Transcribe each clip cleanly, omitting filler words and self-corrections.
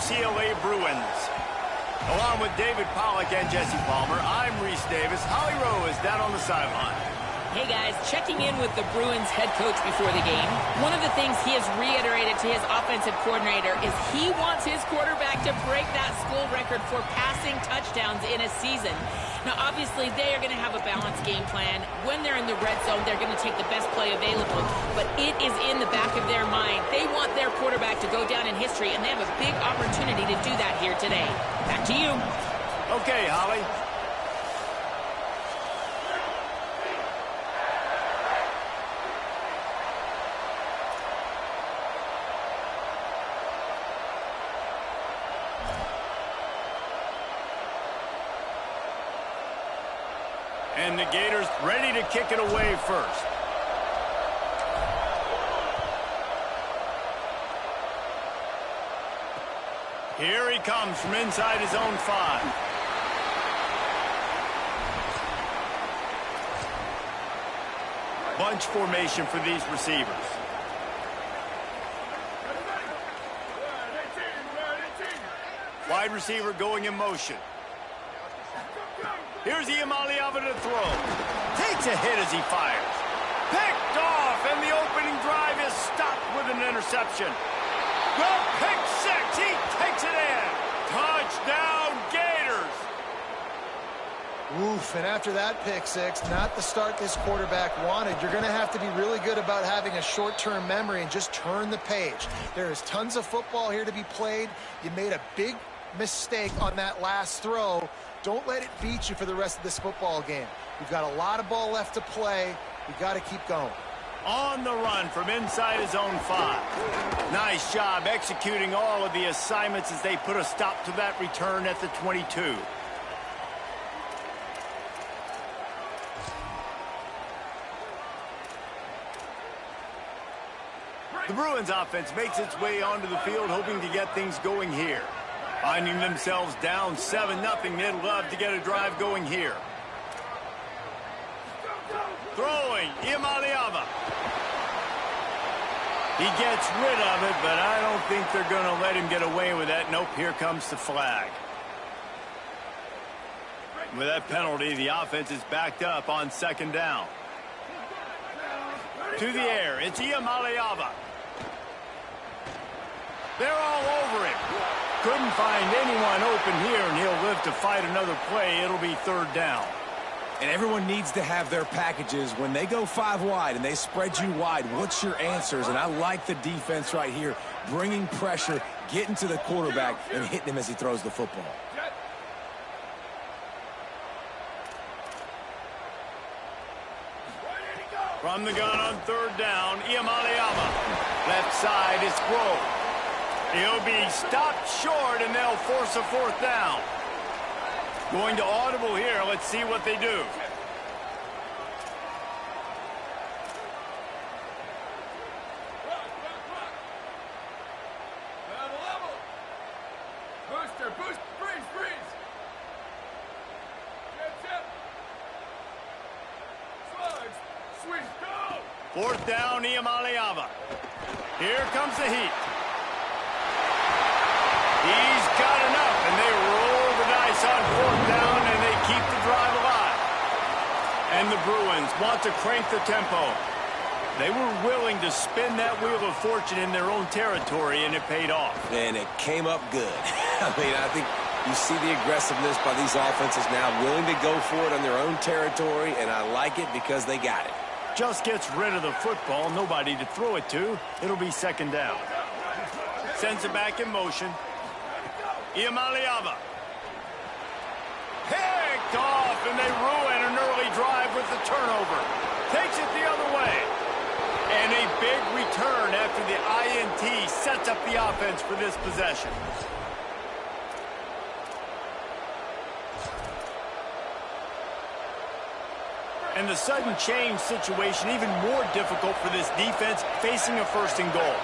UCLA Bruins. Along with David Pollack and Jesse Palmer, I'm Reese Davis. Holly Rowe is down on the sideline. Hey guys, checking in with the Bruins head coach before the game. One of the things he has reiterated to his offensive coordinator is he wants his quarterback to break that school record for passing touchdowns in a season. Now, obviously, they are going to have a balanced game plan. When they're in the red zone, they're going to take the best play available. But it is in the back of their mind. They want their quarterback to go down in history, and they have a big opportunity to do that here today. Back to you. Okay, Holly. And the Gators ready to kick it away first. Here he comes from inside his own 5. Bunch formation for these receivers. Wide receiver going in motion. Here's Iamaleava to throw. Takes a hit as he fires. Picked off, and the opening drive is stopped with an interception. The pick 6, he takes it in. Touchdown, Gators. Oof, and after that pick 6, not the start this quarterback wanted. You're going to have to be really good about having a short-term memory and just turn the page. There is tons of football here to be played. You made a big mistake on that last throw. Don't let it beat you for the rest of this football game. We've got a lot of ball left to play. We've got to keep going. On the run from inside his own 5. Nice job executing all of the assignments as they put a stop to that return at the 22. The Bruins offense makes its way onto the field, hoping to get things going here. Finding themselves down 7-0, they'd love to get a drive going here. Throwing, Iamaleava. He gets rid of it, but I don't think they're going to let him get away with that. Nope, here comes the flag. With that penalty, the offense is backed up on 2nd down. To the air, it's Iamaleava. They're all over him. Couldn't find anyone open here, and he'll live to fight another play. It'll be 3rd down. And everyone needs to have their packages. When they go 5 wide and they spread you wide, what's your answers? And I like the defense right here, bringing pressure, getting to the quarterback, and hitting him as he throws the football. From the gun on 3rd down, Iamaleava. Left side is Grove. He'll be stopped short, and they'll force a 4th down. Going to audible here. Let's see what they do. Booster, boost, freeze. 4th down, Iamaleava. Here comes the heat. He's got enough, and they roll the dice on 4th down, and they keep the drive alive. And the Bruins want to crank the tempo. They were willing to spin that wheel of fortune in their own territory, and it paid off. And it came up good. I mean, I think you see the aggressiveness by these offenses now, willing to go for it on their own territory, and I like it because they got it. Just gets rid of the football, nobody to throw it to. It'll be 2nd down. Sends it back in motion. Iamaleava. Picked off, and they ruin an early drive with the turnover. Takes it the other way. And a big return after the INT sets up the offense for this possession. And the sudden change situation even more difficult for this defense facing a 1st and goal.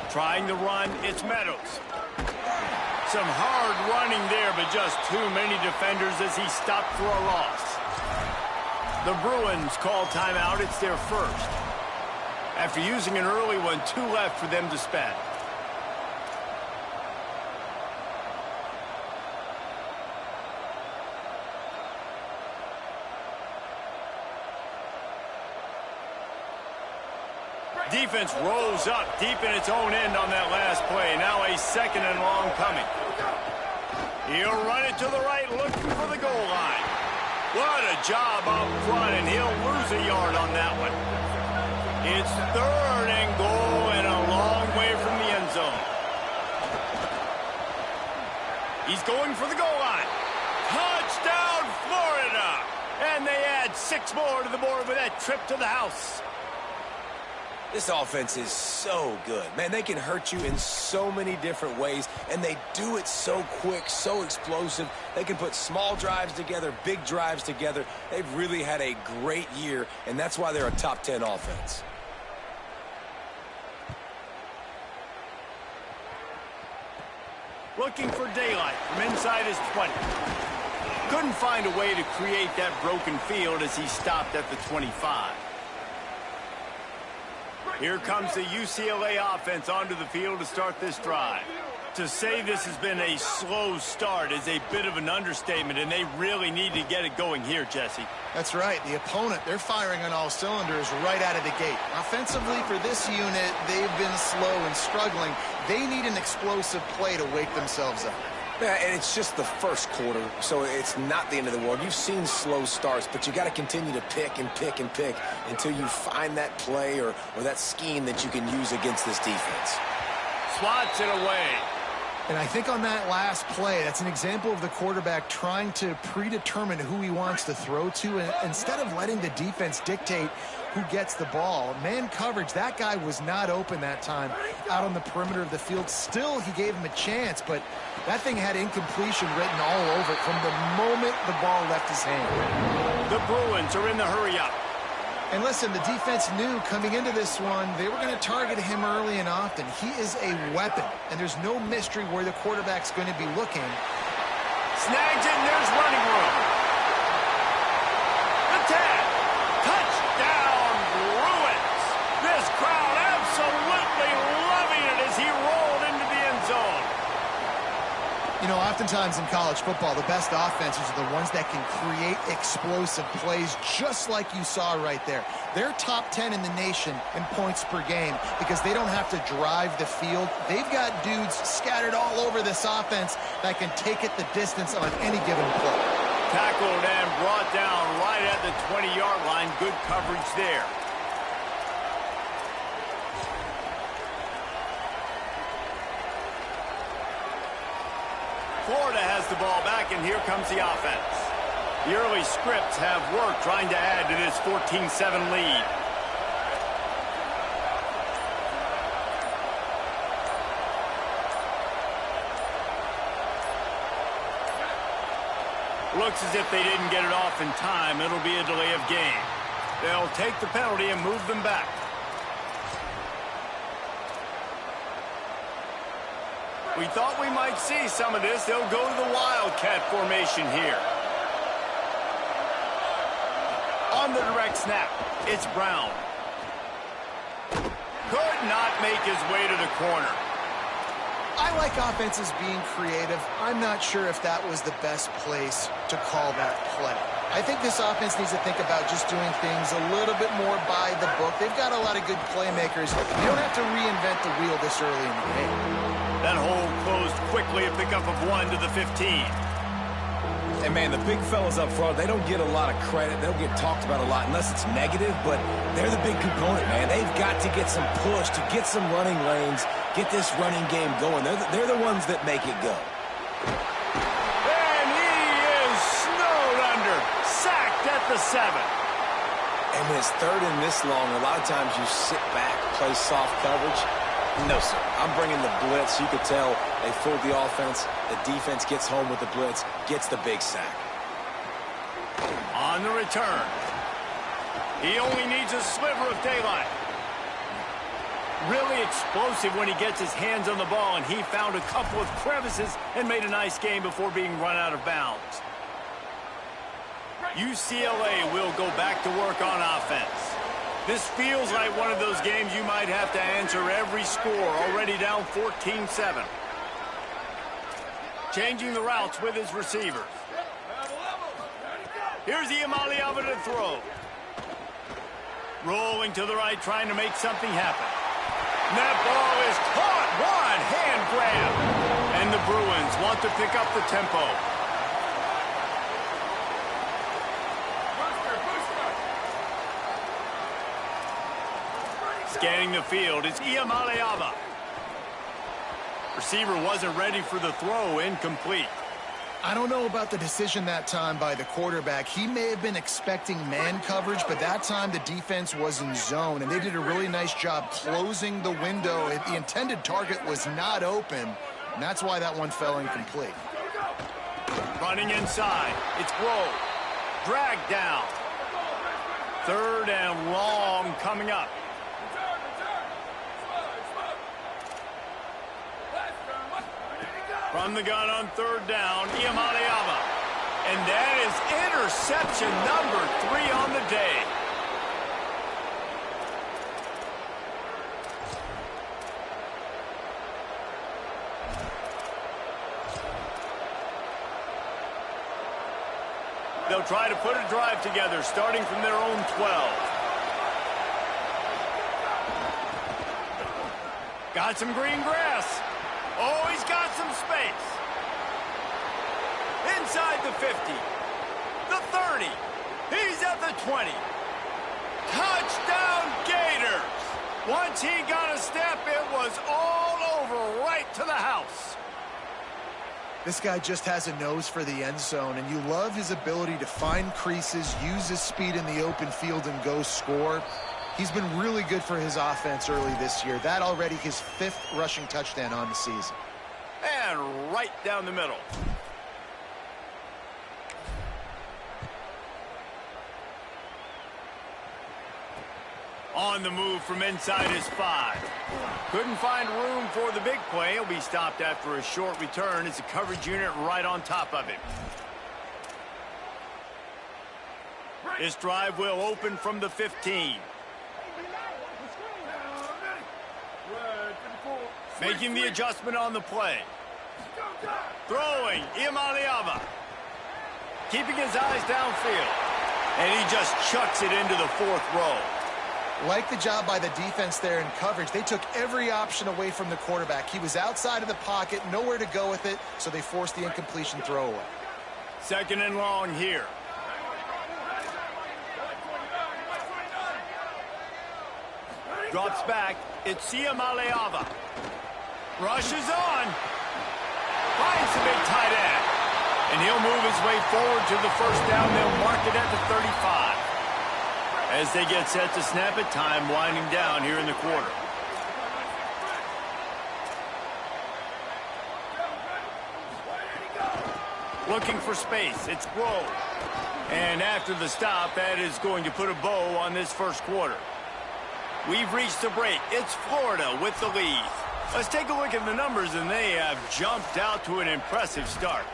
Trying the run, it's Meadows. Some hard running there, but just too many defenders as he stopped for a loss. The Bruins call timeout. It's their 1st. After using an early one, 2 left for them to spend. Defense rolls up deep in its own end on that last play. Now a 2nd and long coming. He'll run it to the right, looking for the goal line. What a job up front, and he'll lose a yard on that one. It's 3rd and goal and a long way from the end zone. He's going for the goal line. Touchdown, Florida! And they add 6 more to the board with that trip to the house. This offense is so good. Man, they can hurt you in so many different ways, and they do it so quick, so explosive. They can put small drives together, big drives together. They've really had a great year, and that's why they're a top 10 offense. Looking for daylight from inside his 20. Couldn't find a way to create that broken field as he stopped at the 25. Here comes the UCLA offense onto the field to start this drive. To say this has been a slow start is a bit of an understatement, and they really need to get it going here, Jesse. That's right. The opponent, they're firing on all cylinders right out of the gate. Offensively, for this unit, they've been slow and struggling. They need an explosive play to wake themselves up. Yeah, and it's just the first quarter, so it's not the end of the world. You've seen slow starts, but you got to continue to pick and pick and pick until you find that play or that scheme that you can use against this defense. Swats it away. And I think on that last play, that's an example of the quarterback trying to predetermine who he wants to throw to, and instead of letting the defense dictate who gets the ball. Man coverage, that guy was not open that time out on the perimeter of the field. Still, he gave him a chance, but that thing had incompletion written all over it from the moment the ball left his hand. The Bruins are in the hurry up. And listen, the defense knew coming into this one, they were going to target him early and often. He is a weapon, and there's no mystery where the quarterback's going to be looking. Snags it, and there's running room. The tag. Touchdown, Bruins. This crowd absolutely loving it as he rolled into the end zone. You know, oftentimes in college football, the best offenses are the ones that can create explosive plays just like you saw right there. They're top 10 in the nation in points per game because they don't have to drive the field. They've got dudes scattered all over this offense that can take it the distance on any given play. Tackled and brought down right at the 20-yard line. Good coverage there. Florida has the ball back, and here comes the offense. The early scripts have worked trying to add to this 14-7 lead. Looks as if they didn't get it off in time. It'll be a delay of game. They'll take the penalty and move them back. We thought we might see some of this. They'll go to the Wildcat formation here. On the direct snap, it's Brown. Could not make his way to the corner. I like offenses being creative. I'm not sure if that was the best place to call that play. I think this offense needs to think about just doing things a little bit more by the book. They've got a lot of good playmakers. You don't have to reinvent the wheel this early in the game. That hole closed quickly, a pickup of 1 to the 15. And, man, the big fellas up front, they don't get a lot of credit. They don't get talked about a lot unless it's negative, but they're the big component, man. They've got to get some push, to get some running lanes, get this running game going. They're the ones that make it go. And he is snowed under, sacked at the 7. And when it's third and this long, a lot of times you sit back, play soft coverage. No, sir. I'm bringing the blitz. You could tell they fooled the offense. The defense gets home with the blitz, gets the big sack. On the return. He only needs a sliver of daylight. Really explosive when he gets his hands on the ball, and he found a couple of crevices and made a nice game before being run out of bounds. UCLA will go back to work on offense. This feels like one of those games you might have to answer every score, already down 14-7. Changing the routes with his receivers. Here's Iamaleava to throw. Rolling to the right, trying to make something happen. And that ball is caught. One hand grab. And the Bruins want to pick up the tempo. Scanning the field, it's Iamaleava. Receiver wasn't ready for the throw, incomplete. I don't know about the decision that time by the quarterback. He may have been expecting man coverage, but that time the defense was in zone, and they did a really nice job closing the window. The intended target was not open, and that's why that one fell incomplete. Running inside, it's Grove. Dragged down. 3rd and long coming up. From the gun on 3rd down, Iamaleava. And that is interception number 3 on the day. They'll try to put a drive together, starting from their own 12. Got some green grass. Oh, he's got some space. Inside the 50. The 30. He's at the 20. Touchdown Gators. Once he got a step, it was all over right to the house. This guy just has a nose for the end zone, and you love his ability to find creases, use his speed in the open field, and go score. He's been really good for his offense early this year. That already his 5th rushing touchdown on the season. And right down the middle. On the move from inside his 5. Couldn't find room for the big play. He'll be stopped after a short return. It's a coverage unit right on top of it. This drive will open from the 15. Making the adjustment on the play. Throwing, Iamaleava. Keeping his eyes downfield. And he just chucks it into the 4th row. Like the job by the defense there in coverage. They took every option away from the quarterback. He was outside of the pocket, nowhere to go with it, so they forced the incompletion throwaway. 2nd and long here. Drops back. It's Iamaleava. Rushes on. Finds the big tight end. And he'll move his way forward to the 1st down. They'll mark it at the 35. As they get set to snap it, time winding down here in the quarter. Looking for space. It's Grove. And after the stop, that is going to put a bow on this 1st quarter. We've reached the break. It's Florida with the lead. Let's take a look at the numbers, and they have jumped out to an impressive start.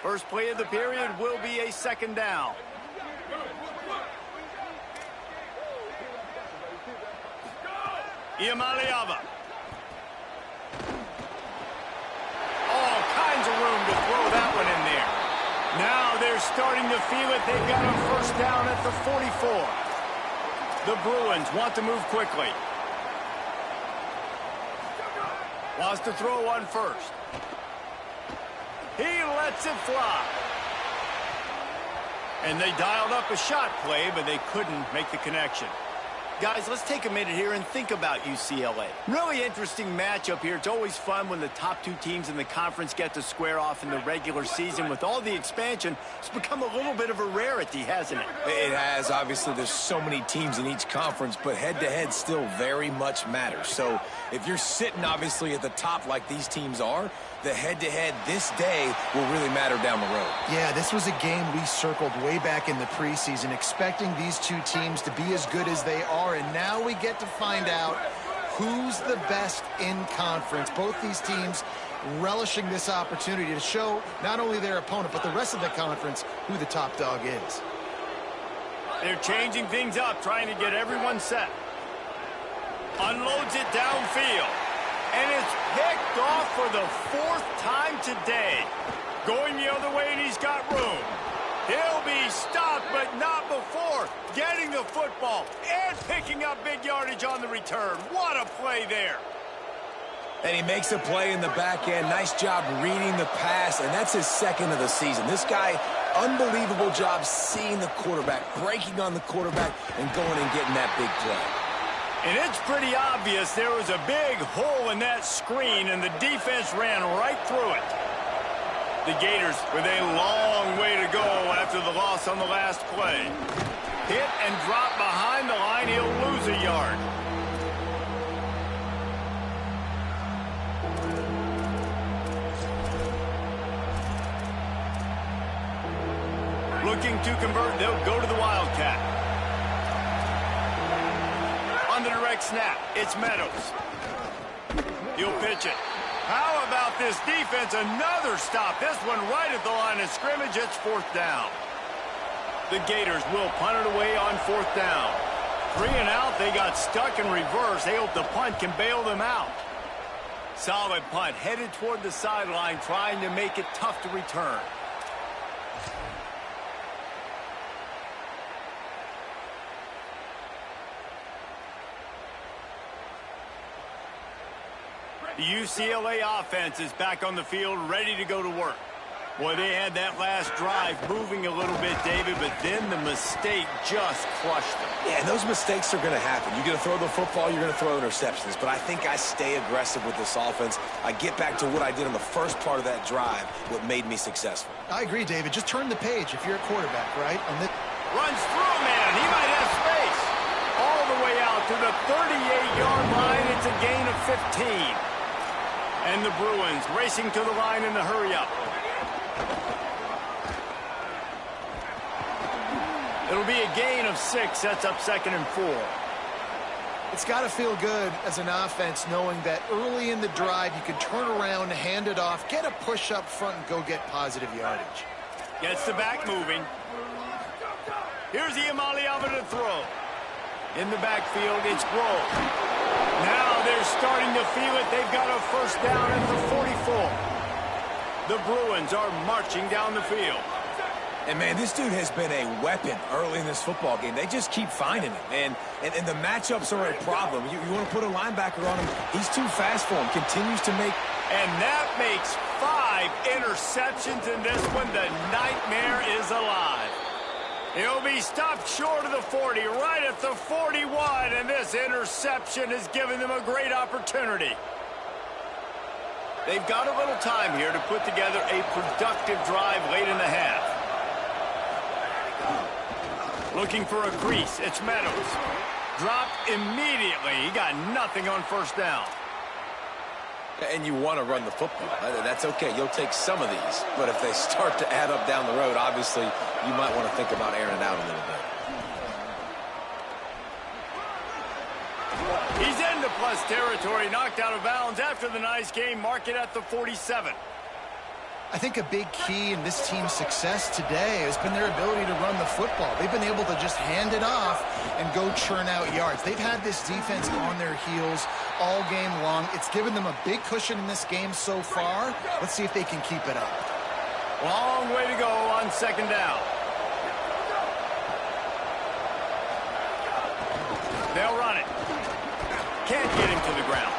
First play of the period will be a 2nd down. Iamaleava. All kinds of room to throw that one in there. Now they're starting to feel it. They've got a 1st down at the 44. The Bruins want to move quickly. Wants to throw on 1st. He lets it fly. And they dialed up a shot play, but they couldn't make the connection. Guys, let's take a minute here and think about UCLA. Really interesting matchup here. It's always fun when the top 2 teams in the conference get to square off in the regular season. With all the expansion, it's become a little bit of a rarity, hasn't it? It has. Obviously, there's so many teams in each conference, but head-to-head still very much matters. So if you're sitting, obviously, at the top like these teams are, the head-to-head this day will really matter down the road. Yeah, this was a game we circled way back in the preseason, expecting these 2 teams to be as good as they are, and now we get to find out who's the best in conference. Both these teams relishing this opportunity to show not only their opponent, but the rest of the conference who the top dog is. They're changing things up, trying to get everyone set. Unloads it downfield. And it's picked off for the 4th time today. Going the other way, and he's got room. He'll be stopped, but not before getting the football and picking up big yardage on the return. What a play there. And he makes a play in the back end. Nice job reading the pass, and that's his 2nd of the season. This guy, unbelievable job seeing the quarterback, breaking on the quarterback, and going and getting that big play. And it's pretty obvious there was a big hole in that screen, and the defense ran right through it. The Gators with a long way to go after the loss on the last play. Hit and drop behind the line. He'll lose a yard. Looking to convert, they'll go to the Wildcat. On the direct snap, it's Meadows. He'll pitch it. How about this defense? Another stop. This one right at the line of scrimmage. It's 4th down. The Gators will punt it away on 4th down. 3 and out. They got stuck in reverse. They hope the punt can bail them out. Solid punt headed toward the sideline, trying to make it tough to return. The UCLA offense is back on the field, ready to go to work. Boy, they had that last drive moving a little bit, David, but then the mistake just crushed them. Yeah, and those mistakes are going to happen. You're going to throw the football, you're going to throw interceptions. But I think I stay aggressive with this offense. I get back to what I did on the first part of that drive, what made me successful. I agree, David. Just turn the page if you're a quarterback, right? Runs through a man. He might have space. All the way out to the 38-yard line. It's a gain of 15. And the Bruins racing to the line in the hurry-up. It'll be a gain of 6. That's up 2nd and 4. It's got to feel good as an offense knowing that early in the drive you can turn around, hand it off, get a push up front, and go get positive yardage. Gets the back moving. Here's Iamaleava to throw. In the backfield, it's Grove. Now they're starting to feel it. They've got a 1st down at the 44. The Bruins are marching down the field. And, man, this dude has been a weapon early in this football game. They just keep finding him. And the matchups are a problem. You want to put a linebacker on him, he's too fast for him. Continues to make. And that makes 5 interceptions in this one. The nightmare is alive. He'll be stopped short of the 40, right at the 41, and this interception has given them a great opportunity. They've got a little time here to put together a productive drive late in the half. Looking for a crease, it's Meadows. Dropped immediately. He got nothing on 1st down. And you want to run the football. That's okay. You'll take some of these. But if they start to add up down the road, obviously, you might want to think about airing it out a little bit. He's into plus territory, knocked out of bounds after the nice game. Mark it at the 47. I think a big key in this team's success today has been their ability to run the football. They've been able to just hand it off and go churn out yards. They've had this defense on their heels all game long. It's given them a big cushion in this game so far. Let's see if they can keep it up. Long way to go on 2nd down. They'll run it. Can't get him to the ground.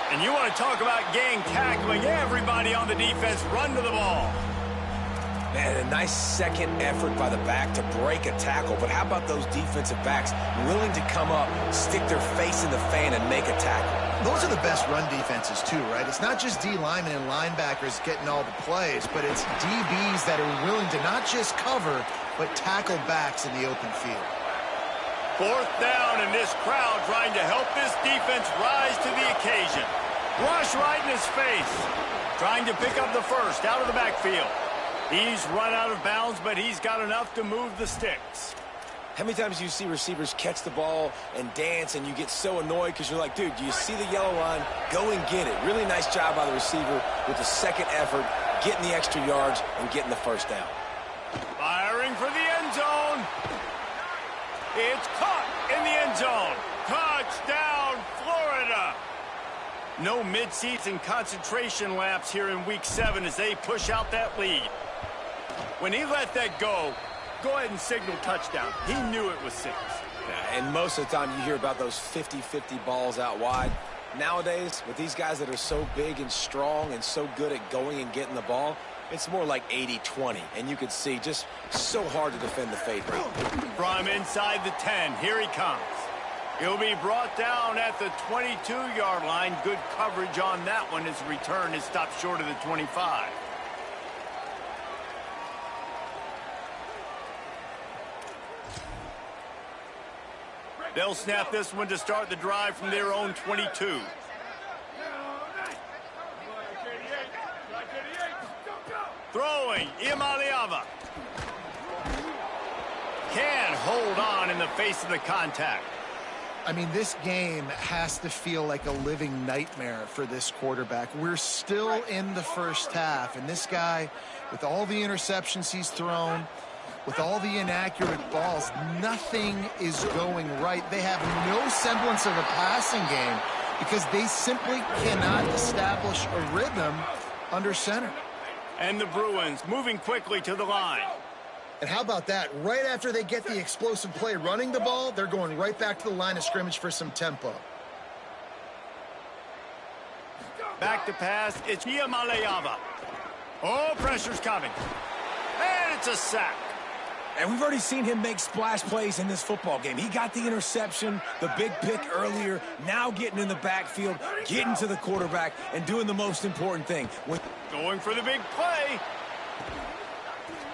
And you want to talk about gang tackling. Everybody on the defense run to the ball. Man, a nice second effort by the back to break a tackle. But how about those defensive backs willing to come up, stick their face in the fan, and make a tackle? Those are the best run defenses, too, right? It's not just D linemen and linebackers getting all the plays, but it's DBs that are willing to not just cover, but tackle backs in the open field. 4th down, and this crowd trying to help this defense rise to the occasion. Rush right in his face. Trying to pick up the 1st out of the backfield. He's run out of bounds, but he's got enough to move the sticks. How many times do you see receivers catch the ball and dance and you get so annoyed because you're like, dude, do you see the yellow line? Go and get it. Really nice job by the receiver with the second effort, getting the extra yards and getting the first down. Firing for the end zone. It's caught in the end zone. Touchdown, Florida. No midseason concentration laps here in Week 7 as they push out that lead. When he let that go ahead and signal touchdown. He knew it was 6. Yeah, and most of the time you hear about those 50-50 balls out wide. Nowadays, with these guys that are so big and strong and so good at going and getting the ball, it's more like 80-20. And you can see just so hard to defend the fade route. From inside the 10, here he comes. He'll be brought down at the 22-yard line. Good coverage on that one as the return is stopped short of the 25. They'll snap this one to start the drive from their own 22. Throwing, Imaliava. Can hold on in the face of the contact. I mean, this game has to feel like a living nightmare for this quarterback. We're still in the first half, and this guy, with all the interceptions he's thrown, with all the inaccurate balls, nothing is going right. They have no semblance of a passing game because they simply cannot establish a rhythm under center. And the Bruins moving quickly to the line. And how about that? Right after they get the explosive play running the ball, they're going right back to the line of scrimmage for some tempo. Back to pass, it's Imaliava. Oh, pressure's coming. And it's a sack. And we've already seen him make splash plays in this football game. He got the interception, the big pick earlier, now getting in the backfield, getting to the quarterback, and doing the most important thing. Going for the big play.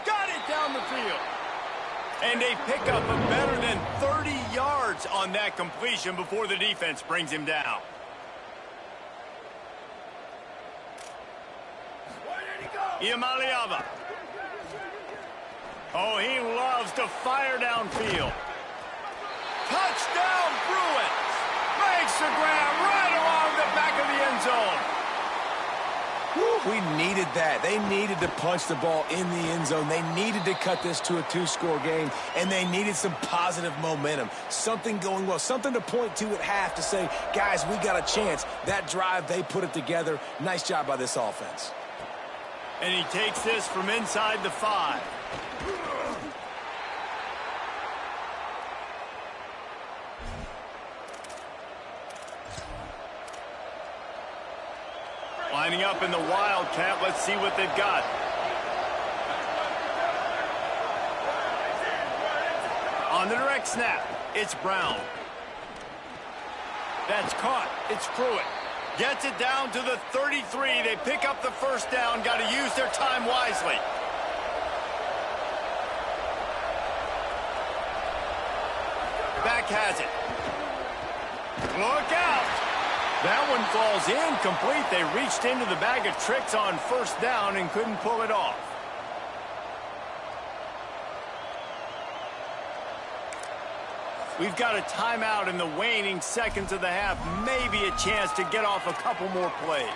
Got it down the field. And they pick up a better than 30 yards on that completion before the defense brings him down. Imaliava. Oh, he loves to fire downfield. Touchdown, Bruins! Makes the grab right along the back of the end zone. We needed that. They needed to punch the ball in the end zone. They needed to cut this to a 2-score game, and they needed some positive momentum. Something going well, something to point to at half to say, guys, we got a chance. That drive, they put it together. Nice job by this offense. And he takes this from inside the 5. Lining up in the Wildcat. Let's see what they've got. On the direct snap, it's Brown. That's caught. It's Pruitt. Gets it down to the 33. They pick up the first down. Got to use their time wisely. Back has it. Look out. That one falls incomplete. They reached into the bag of tricks on first down and couldn't pull it off. We've got a timeout in the waning seconds of the half. Maybe a chance to get off a couple more plays.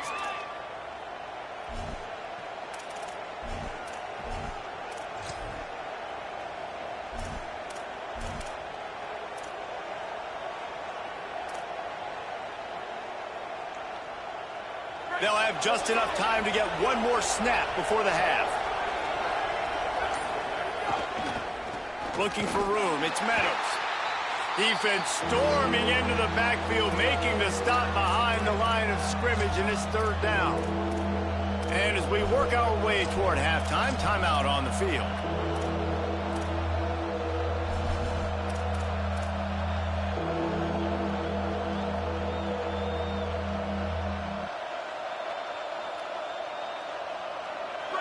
They'll have just enough time to get one more snap before the half. Looking for room, it's Meadows. Defense storming into the backfield, making the stop behind the line of scrimmage, and it's third down. And as we work our way toward halftime, timeout on the field.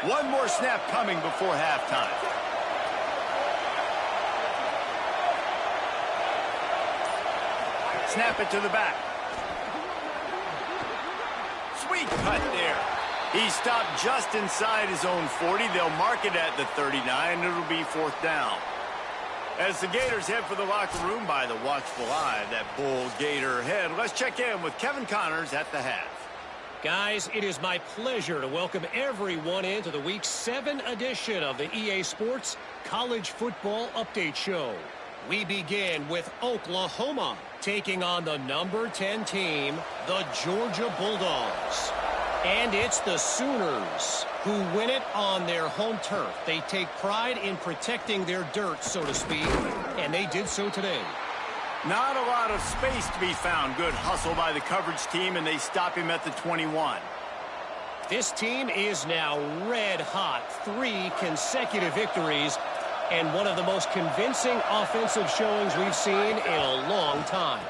One more snap coming before halftime. Snap it to the back. Sweet cut there. He stopped just inside his own 40. They'll mark it at the 39, and it'll be fourth down. As the Gators head for the locker room by the watchful eye of that Bull Gator head, let's check in with Kevin Connors at the half. Guys, it is my pleasure to welcome everyone into the Week 7 edition of the EA Sports College Football Update Show. We begin with Oklahoma taking on the number 10 team, the Georgia Bulldogs. And it's the Sooners who win it on their home turf. They take pride in protecting their dirt, so to speak, and they did so today. Not a lot of space to be found. Good hustle by the coverage team, and they stop him at the 21. This team is now red hot. 3 consecutive victories and one of the most convincing offensive showings we've seen in a long time.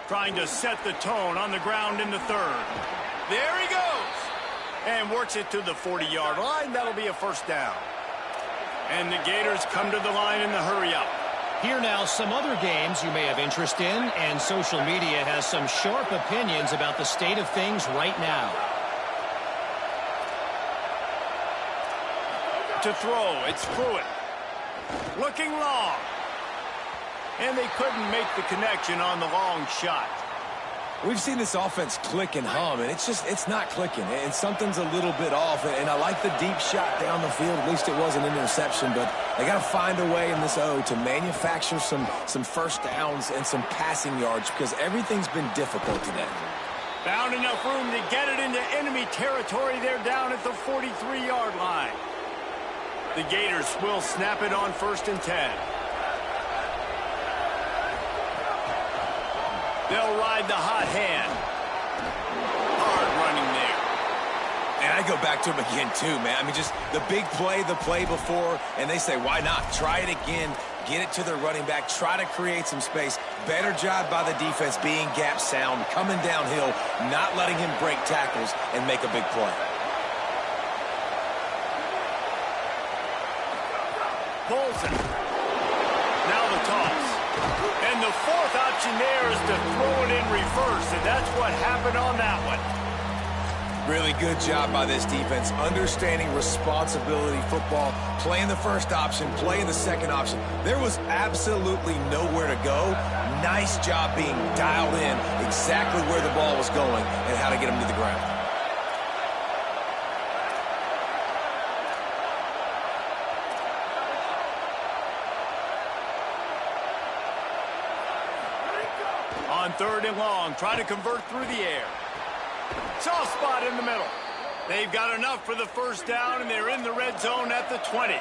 Trying to set the tone on the ground in the third. There he goes. And works it to the 40-yard line. That'll be a first down. And the Gators come to the line in the hurry-up. Here now, some other games you may have interest in, and social media has some sharp opinions about the state of things right now. To throw, it's Pruitt. Looking long. And they couldn't make the connection on the long shot. We've seen this offense click and hum, and it's not clicking, and something's a little bit off. And I like the deep shot down the field. At least it wasn't an interception, but they got to find a way in this O to manufacture some first downs and some passing yards because everything's been difficult today. Found enough room to get it into enemy territory. They're down at the 43-yard line. The Gators will snap it on 1st and 10. They'll ride the hot hand. Hard running there. And I go back to him again, too, man. I mean, just the big play, the play before, and they say, why not? Try it again. Get it to their running back. Try to create some space. Better job by the defense being gap sound, coming downhill, not letting him break tackles and make a big play. Bolton. Now the toss. And the 4th option there is to throw it in reverse, and that's what happened on that one. Really good job by this defense, understanding responsibility football, playing the first option, playing the second option. There was absolutely nowhere to go. Nice job being dialed in exactly where the ball was going and how to get him to the ground. On 3rd and long, try to convert through the air. Soft spot in the middle. They've got enough for the first down, and they're in the red zone at the 20.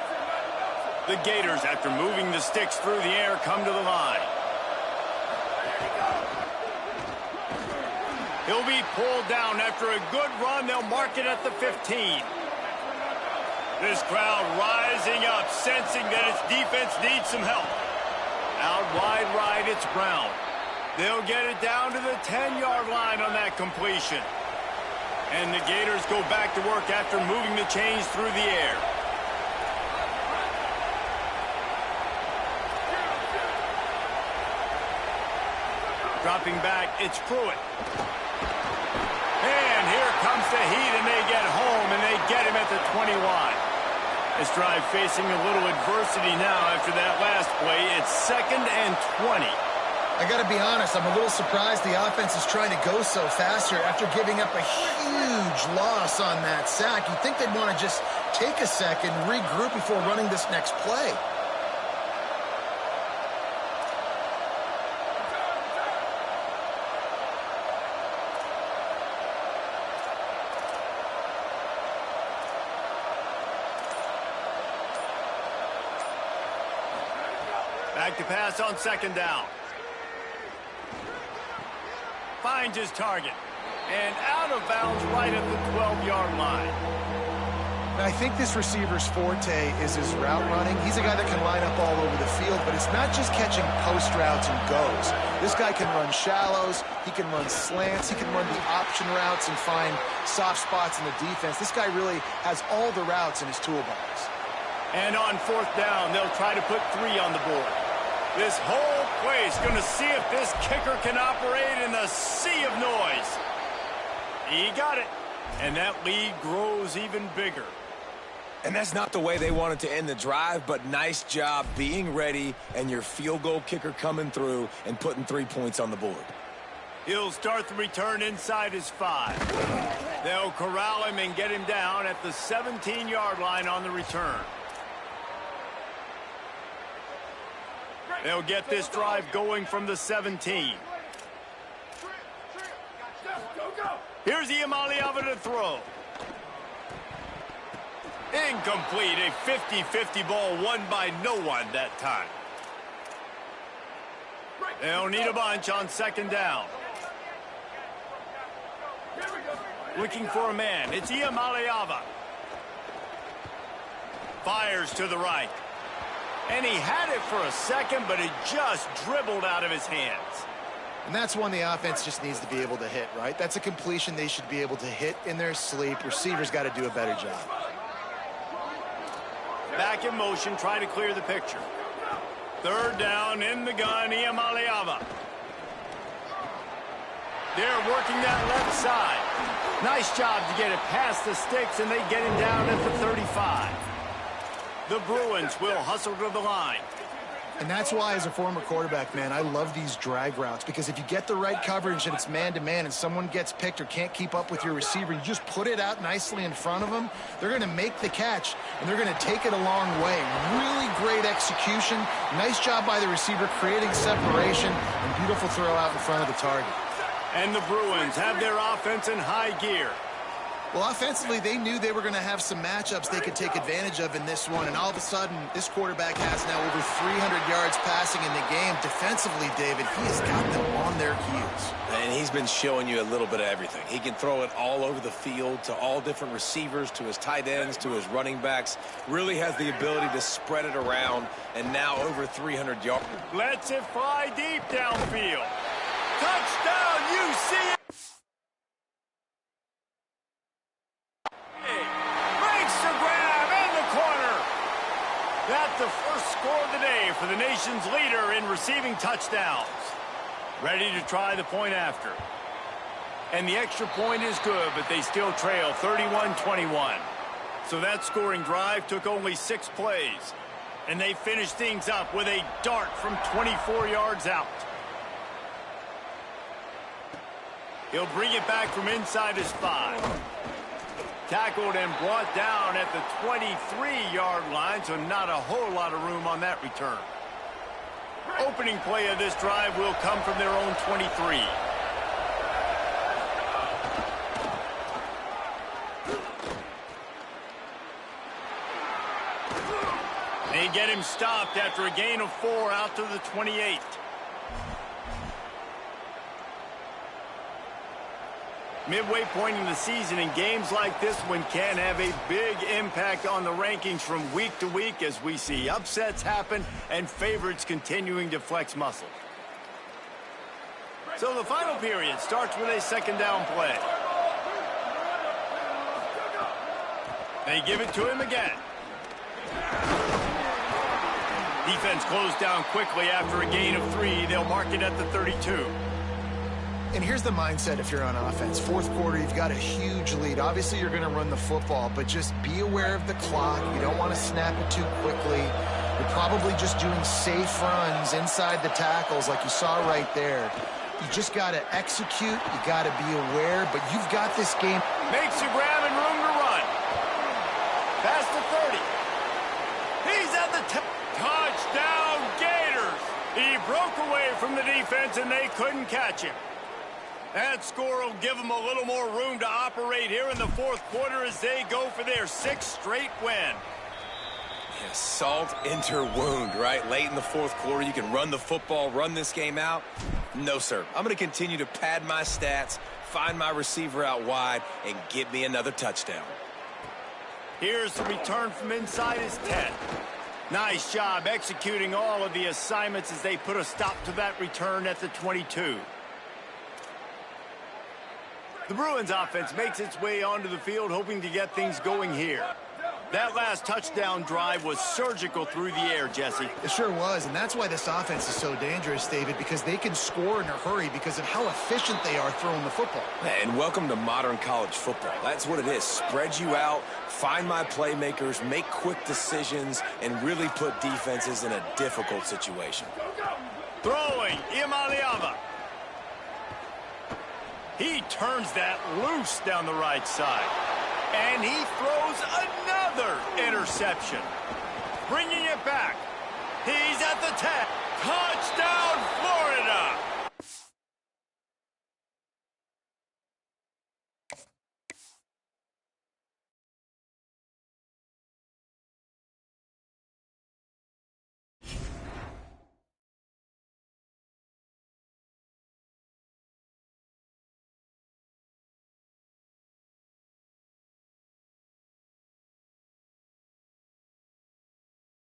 The Gators, after moving the sticks through the air, come to the line. He'll be pulled down after a good run. They'll mark it at the 15. This crowd rising up, sensing that its defense needs some help. Out wide right, it's Brown. They'll get it down to the 10-yard line on that completion. And the Gators go back to work after moving the chains through the air. Dropping back, it's Pruitt. And here comes the heat, and they get home, and they get him at the 21. This drive facing a little adversity now after that last play. It's 2nd and 20. I got to be honest, I'm a little surprised the offense is trying to go so fast here after giving up a huge loss on that sack. You'd think they'd want to just take a second, regroup before running this next play. Back to pass on 2nd down. Finds his target. And out of bounds right at the 12-yard line. And I think this receiver's forte is his route running. He's a guy that can line up all over the field, but it's not just catching post routes and goes. This guy can run shallows, he can run slants, he can run the option routes and find soft spots in the defense. This guy really has all the routes in his toolbox. And on 4th down, they'll try to put 3 on the board. This whole place going to see if this kicker can operate in a sea of noise. He got it. And that lead grows even bigger. And that's not the way they wanted to end the drive, but nice job being ready and your field goal kicker coming through and putting 3 points on the board. He'll start the return inside his 5. They'll corral him and get him down at the 17-yard line on the return. They'll get this drive going from the 17. Here's Iamaleava to throw. Incomplete. A 50-50 ball won by no one that time. They'll need a bunch on second down. Looking for a man. It's Iamaleava. Fires to the right. And he had it for a second, but it just dribbled out of his hands. And that's one the offense just needs to be able to hit, right? That's a completion they should be able to hit in their sleep. Receivers got to do a better job. Back in motion, trying to clear the picture. Third down in the gun, Iamaleava. They're working that left side. Nice job to get it past the sticks, and they get him down at the 35. The Bruins will hustle to the line. And that's why, as a former quarterback, man, I love these drag routes, because if you get the right coverage and it's man-to-man and someone gets picked or can't keep up with your receiver, you just put it out nicely in front of them. They're going to make the catch, and they're going to take it a long way. Really great execution. Nice job by the receiver creating separation, and beautiful throw out in front of the target. And the Bruins have their offense in high gear. Well, offensively, they knew they were going to have some matchups they could take advantage of in this one, and all of a sudden, this quarterback has now over 300 yards passing in the game. Defensively, David, he has got them on their heels. And he's been showing you a little bit of everything. He can throw it all over the field to all different receivers, to his tight ends, to his running backs. Really has the ability to spread it around, and now over 300 yards. Lets it fly deep downfield. Touchdown, UCF! Breaks the grab in the corner. That's the first score of the day for the nation's leader in receiving touchdowns. Ready to try the point after. And the extra point is good, but they still trail 31-21. So that scoring drive took only 6 plays. And they finished things up with a dart from 24 yards out. He'll bring it back from inside his 5. Tackled and brought down at the 23-yard line, so not a whole lot of room on that return. Opening play of this drive will come from their own 23. They get him stopped after a gain of 4 out to the 28. Midway point in the season, and games like this one can have a big impact on the rankings from week to week as we see upsets happen and favorites continuing to flex muscle. So the final period starts with a second down play. They give it to him again. Defense closed down quickly after a gain of 3. They'll mark it at the 32. And here's the mindset if you're on offense. Fourth quarter, you've got a huge lead. Obviously, you're going to run the football, but just be aware of the clock. You don't want to snap it too quickly. You're probably just doing safe runs inside the tackles like you saw right there. You just got to execute. You got to be aware, but you've got this game. Makes a grab and room to run. Past the 30. He's at the touchdown, Gators. He broke away from the defense, and they couldn't catch him. That score will give them a little more room to operate here in the fourth quarter as they go for their 6th straight win. Yeah, salt into wound, right? Late in the fourth quarter, you can run the football, run this game out. No, sir. I'm going to continue to pad my stats, find my receiver out wide, and get me another touchdown. Here's the return from inside his 10. Nice job executing all of the assignments as they put a stop to that return at the 22. The Bruins offense makes its way onto the field, hoping to get things going here. That last touchdown drive was surgical through the air, Jesse. It sure was, and that's why this offense is so dangerous, David, because they can score in a hurry because of how efficient they are throwing the football. And welcome to modern college football. That's what it is. Spread you out, find my playmakers, make quick decisions, and really put defenses in a difficult situation. Throwing, Imaliava. He turns that loose down the right side. And he throws another interception. Bringing it back. He's at the 10. Touchdown